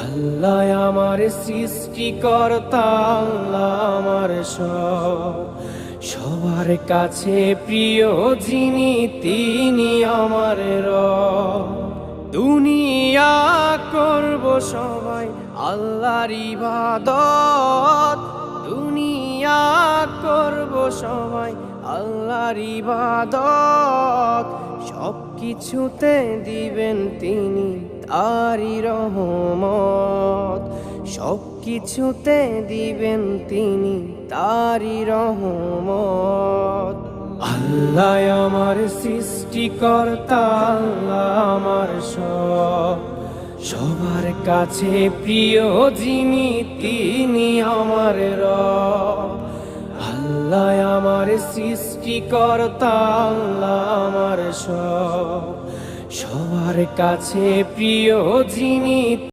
আল্লাহ আমার সৃষ্টিকর্তা, আল্লাহ আমার সব, সবার কাছে প্রিয় যিনি তিনি আমার রব। দুনিয়া করব সবাই আল্লাহর ইবাদত, দুনিয়া করব সবাই আল্লাহর ইবাদত, সব কিছুতে দিবেন তিনি তারি রহমত, সব কিছুতে দিবেন তিনি তারি রহমত। আল্লাহ আমার সৃষ্টিকর্তা, আল্লাহ আমার সব, সবার কাছে প্রিয় যিনি তিনি আমার রব। আল্লাহ আমার সৃষ্টিকর্তা, আল্লাহ আমার সব, সবার কাছে প্রিয় যিনি